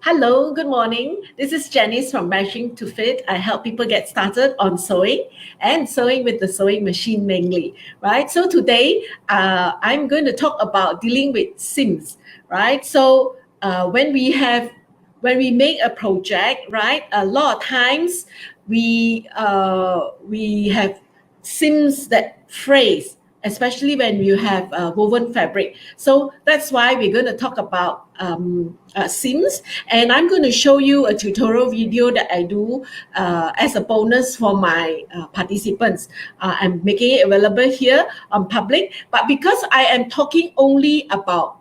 Hello, good morning. This is Janice from Measuring to Fit. I help people get started on sewing and sewing with the sewing machine mainly, right? So today I'm going to talk about dealing with seams, right? So when we make a project, right, a lot of times we have seams that phrase, especially when you have woven fabric. So that's why we're going to talk about seams, and I'm going to show you a tutorial video that I do as a bonus for my participants. I'm making it available here on public, but because I am talking only about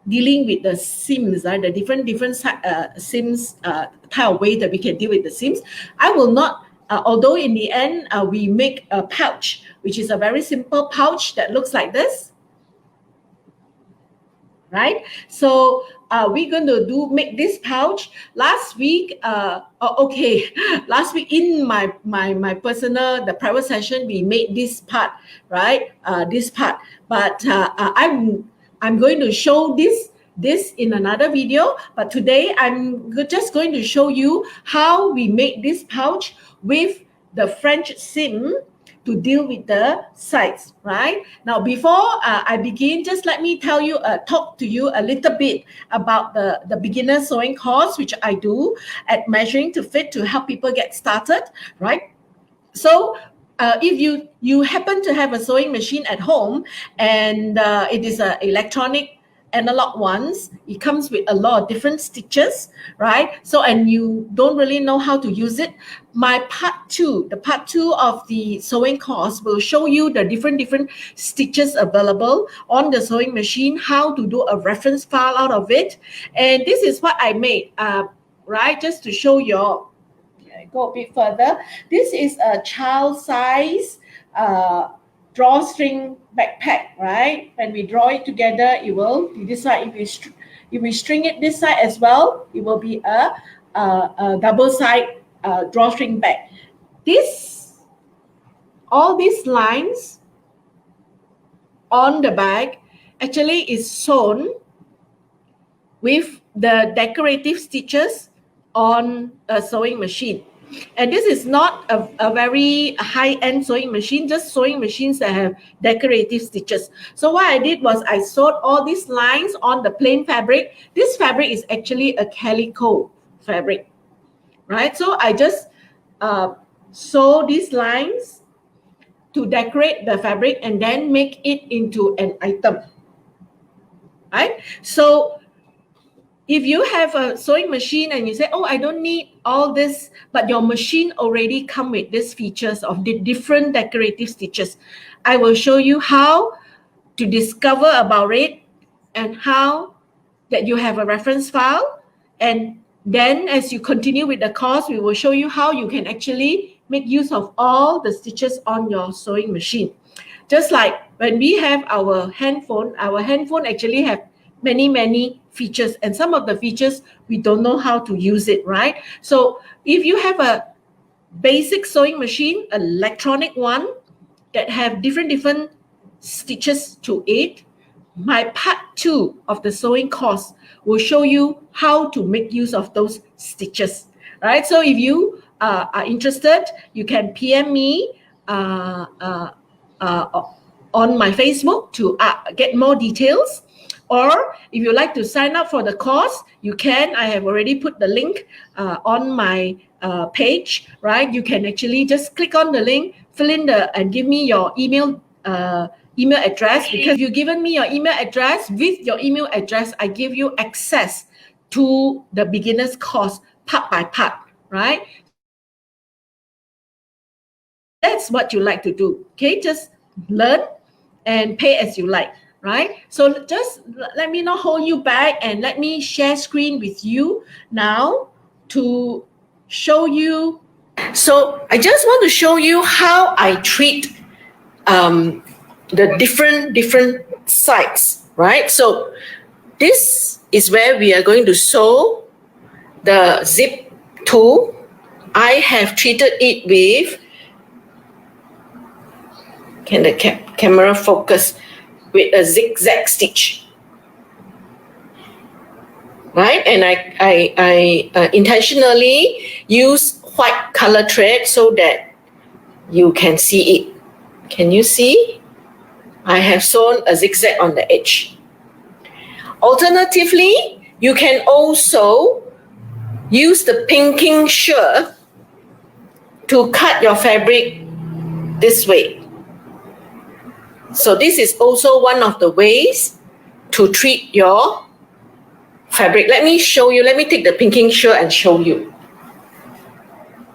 dealing with the seams, the different seams type of way that we can deal with the seams. I will not, although in the end we make a pouch, which is a very simple pouch that looks like this, right? So we're going to make this pouch. Last week, last week in my personal, the private session, we made this part, right? This part, but I'm going to show this in another video, but today I'm just going to show you how we make this pouch with the French seam to deal with the sides, right? Now, before I begin, just let me talk to you a little bit about the beginner sewing course, which I do at Measuring to Fit to help people get started, right? So if you happen to have a sewing machine at home and it is an electronic analog ones, it comes with a lot of different stitches, right? So, and you don't really know how to use it. My the part two of the sewing course will show you the different stitches available on the sewing machine, how to do a reference file out of it. And this is what I made, right? Just to show you. Go a bit further. This is a child size drawstring backpack, right? When we draw it together, it will be this side. If we string it this side as well, it will be a double side drawstring bag. All these lines on the bag actually is sewn with the decorative stitches on a sewing machine. And this is not a very high-end sewing machine, just sewing machines that have decorative stitches. So what I did was I sewed all these lines on the plain fabric. This fabric is actually a calico fabric, right? So I just sew these lines to decorate the fabric and then make it into an item, right? So if you have a sewing machine and you say, oh, I don't need all this, but your machine already come with these features of the different decorative stitches, I will show you how to discover about it and how that you have a reference file. And then as you continue with the course, we will show you how you can actually make use of all the stitches on your sewing machine. Just like when we have our handphone actually have many features, and some of the features we don't know how to use it, right? So if you have a basic sewing machine, an electronic one that have different stitches to it, my part two of the sewing course will show you how to make use of those stitches, right? So if you are interested, you can PM me on my Facebook to get more details. Or if you like to sign up for the course, you can. I have already put the link on my page, right? You can actually just click on the link, fill in and give me your email address, because you've given me your email address. With your email address, I give you access to the beginner's course part by part, right? That's what you like to do, okay? Just learn and pay as you like, right? So just let me not hold you back and let me share screen with you now to show you. So I just want to show you how I treat the different sides, right? So this is where we are going to sew the zip tool. I have treated it with, can the camera focus, with a zigzag stitch. right? And I intentionally use white color thread so that you can see it. Can you see? I have sewn a zigzag on the edge. Alternatively, you can also use the pinking shear to cut your fabric this way. So this is also one of the ways to treat your fabric. Let me show you. Let me take the pinking shear and show you.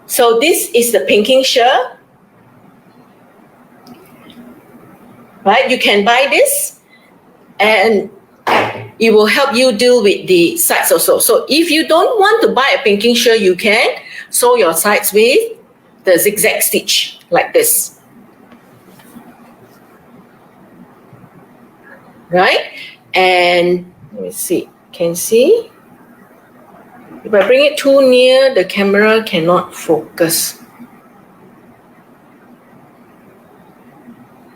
So this is the pinking shear. Right? You can buy this and it will help you deal with the sides also. So if you don't want to buy a pinking shear, you can sew your sides with the zigzag stitch like this. Right? And let me see. Can you see? If I bring it too near, the camera cannot focus.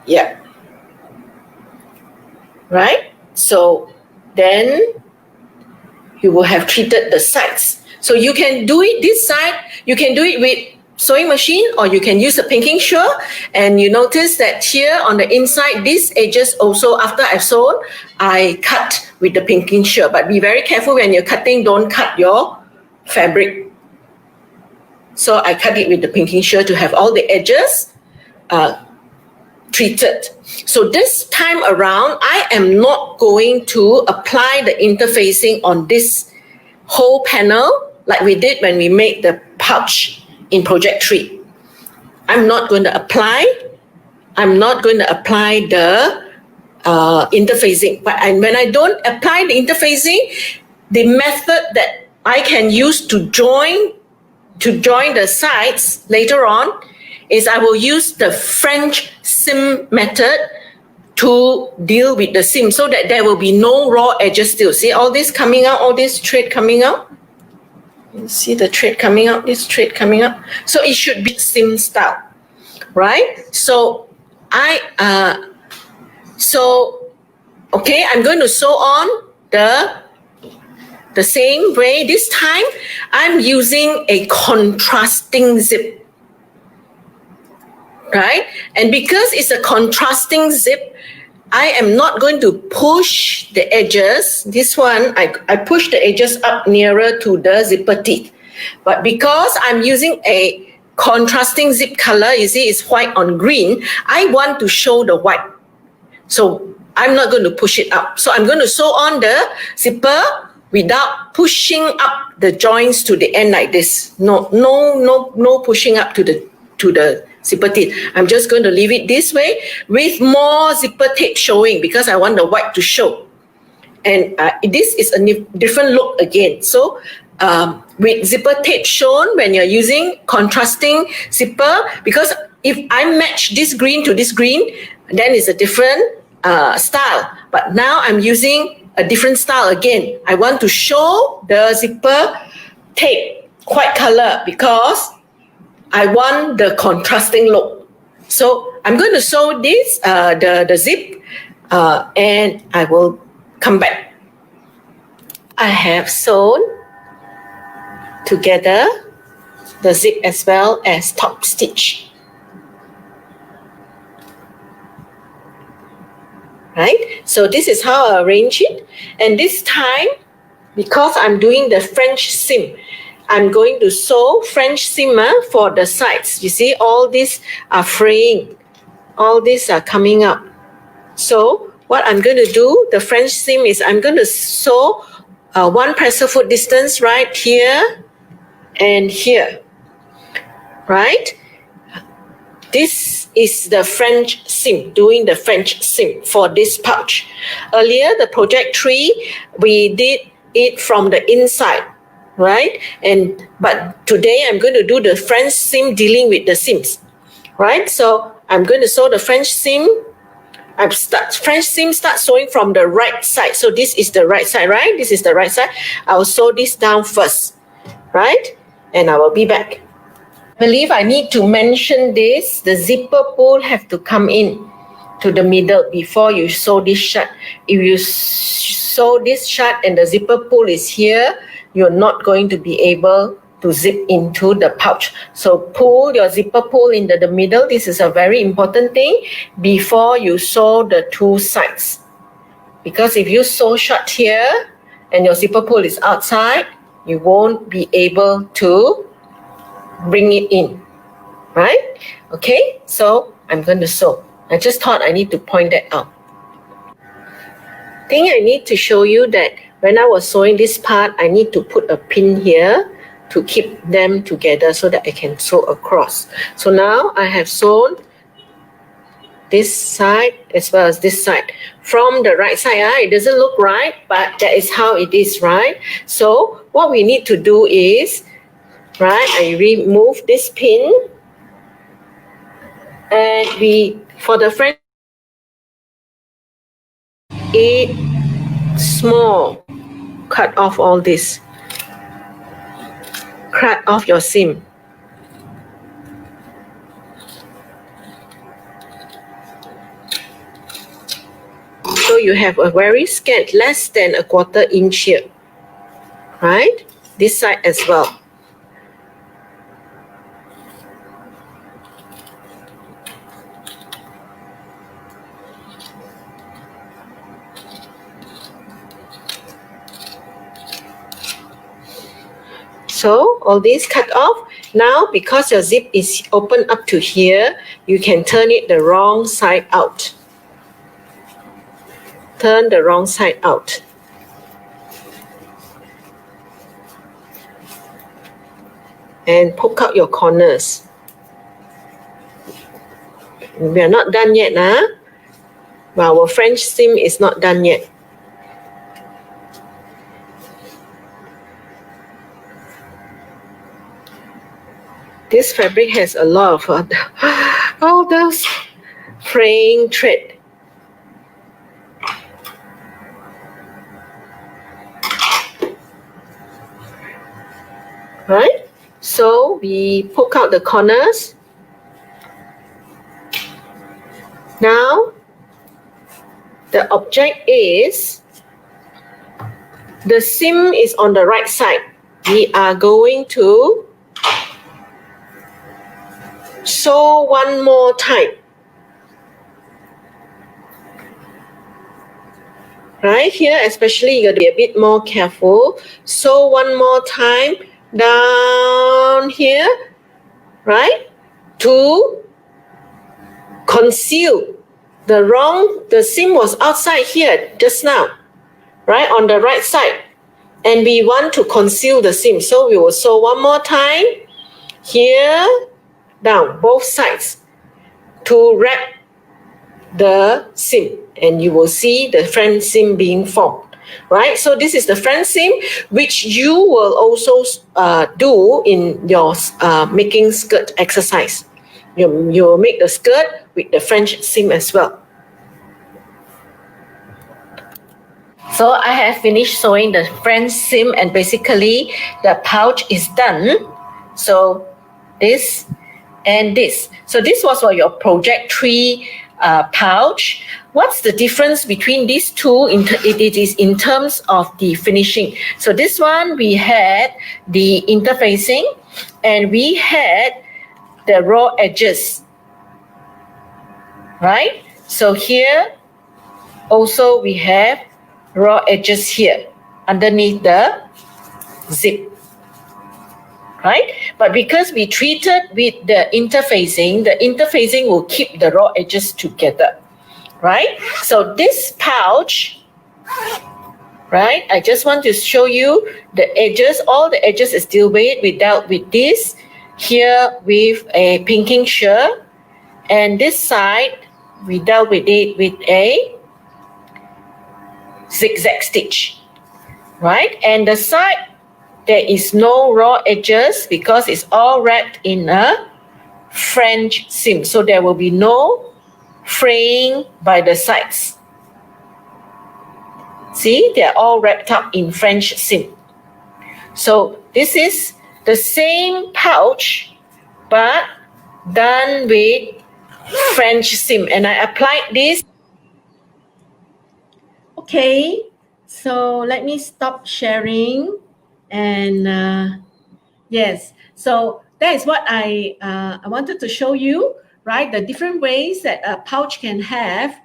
Yeah. Right? So then you will have treated the sides. So you can do it this side, you can do it with sewing machine, or you can use a pinking shear. And you notice that here on the inside, these edges also, after I've sewn, I cut with the pinking shear. But be very careful when you're cutting, don't cut your fabric. So I cut it with the pinking shear to have all the edges treated. So this time around, I am not going to apply the interfacing on this whole panel like we did when we made the pouch in Project 3. I'm not going to apply the interfacing. But when I don't apply the interfacing, the method that I can use to join the sides later on is I will use the French seam method to deal with the seam so that there will be no raw edges still. See all this coming out, all this thread coming out? You see the thread coming out, this thread coming out? So it should be seam style, right? So okay, I'm going to sew on the same way. This time, I'm using a contrasting zip. Right? And because it's a contrasting zip, I am not going to push the edges. This one, I push the edges up nearer to the zipper teeth. But because I'm using a contrasting zip color, you see it's white on green, I want to show the white. So I'm not going to push it up. So I'm going to sew on the zipper without pushing up the joints to the end like this. No pushing up to the zipper teeth. I'm just going to leave it this way with more zipper tape showing because I want the white to show. And this is a different look again. So with zipper tape shown when you're using contrasting zipper, because if I match this green to this green, then it's a different style. But now I'm using a different style again. I want to show the zipper tape white color because I want the contrasting look. So I'm going to sew this, the zip, and I will come back. I have sewn together the zip as well as top stitch. Right? So this is how I arrange it. And this time, because I'm doing the French seam, I'm going to sew French seam for the sides. You see, all these are fraying. All these are coming up. So what I'm going to do, the French seam is I'm going to sew one presser foot distance right here and here. Right? This is the French seam, doing the French seam for this pouch. Earlier, the Project 3, we did it from the inside. Right? But today I'm going to do the French seam dealing with the seams. Right? So I'm going to sew the French seam. French seam start sewing from the right side. So this is the right side, right? This is the right side. I will sew this down first. Right? And I will be back. I believe I need to mention this. The zipper pull have to come in to the middle before you sew this shut. If you sew this shut and the zipper pull is here, you're not going to be able to zip into the pouch. So pull your zipper pull into the middle. This is a very important thing before you sew the two sides. Because if you sew shut here and your zipper pull is outside, you won't be able to bring it in, right? Okay, so I'm going to sew. I just thought I need to point that out. I think I need to show you that when I was sewing this part, I need to put a pin here to keep them together so that I can sew across. So now I have sewn this side as well as this side. From the right side, it doesn't look right, but that is how it is, right? So what we need to do is, right, I remove this pin and for the French, it small, cut off all this, cut off your seam. So you have a very scant, less than a 1/4 inch here, right? This side as well. So all these cut off. Now because your zip is open up to here, you can turn it the wrong side out. Turn the wrong side out. And poke out your corners. We are not done yet, huh? Well, our French seam is not done yet. This fabric has a lot of all those fraying thread. Right? So we poke out the corners. Now, the object is, the seam is on the right side. We are going to sew one more time. Right here, especially you got to be a bit more careful. Sew one more time down here, right? To conceal the seam was outside here just now, right? On the right side. And we want to conceal the seam. So we will sew one more time here, down, both sides, to wrap the seam. And you will see the front seam being formed, right? So this is the front seam, which you will also do in your making skirt exercise. You will make the skirt with the French seam as well. So I have finished sewing the French seam and basically the pouch is done. So this and this. So this was for your project 3 pouch. What's the difference between these two? It is in terms of the finishing. So this one we had the interfacing and we had the raw edges, right? So here also we have raw edges here underneath the zip, right? But because we treated with the interfacing will keep the raw edges together, right? So this pouch, right? I just want to show you the edges. All the edges is still weight. We dealt with this here with a pinking shear, and this side we dealt with it with a zigzag stitch, right? And the side, there is no raw edges because it's all wrapped in a French seam. So there will be no fraying by the sides. See, they're all wrapped up in French seam. So this is the same pouch, but done with French seam. And I applied this. Okay, So let me stop sharing. And yes, so that is what I wanted to show you, right? The different ways that a pouch can have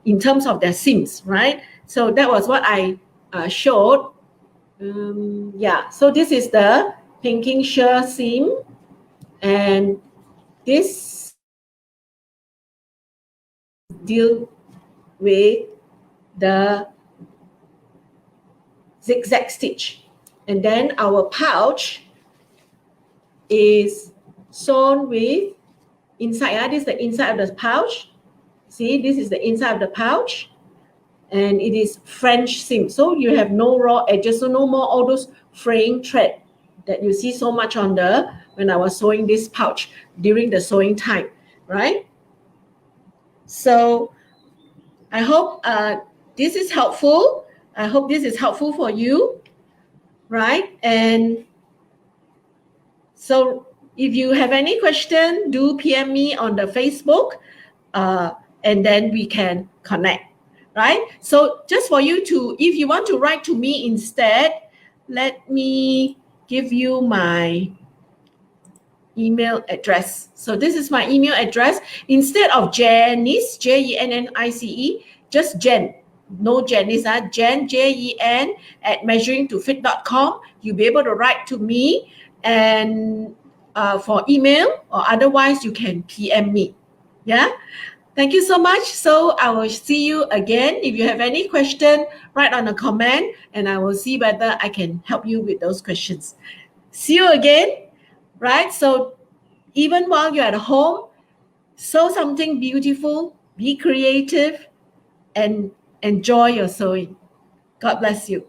in terms of their seams, right? So that was what I showed. Yeah, so this is the pinking sheer seam, and this deal with the zigzag stitch. And then our pouch is sewn with inside. This is the inside of the pouch. See, this is the inside of the pouch. And it is French seam. So you have no raw edges, so no more all those fraying thread that you see so much on when I was sewing this pouch during the sewing time, right? So I hope this is helpful. I hope this is helpful for you, right? And so if you have any question, do PM me on the Facebook, and then we can connect, right? So just for you to, if you want to write to me instead, let me give you my email address. So this is my email address. Instead of Jennice, Jennice, just Jen. No Janice, Jen, Jen at measuringtofit.com. You'll be able to write to me, and for email, or otherwise you can PM me. Yeah. Thank you so much. So I will see you again. If you have any question, write on a comment, and I will see whether I can help you with those questions. See you again. Right? So even while you're at home, sew something beautiful, be creative, and enjoy your sewing. God bless you.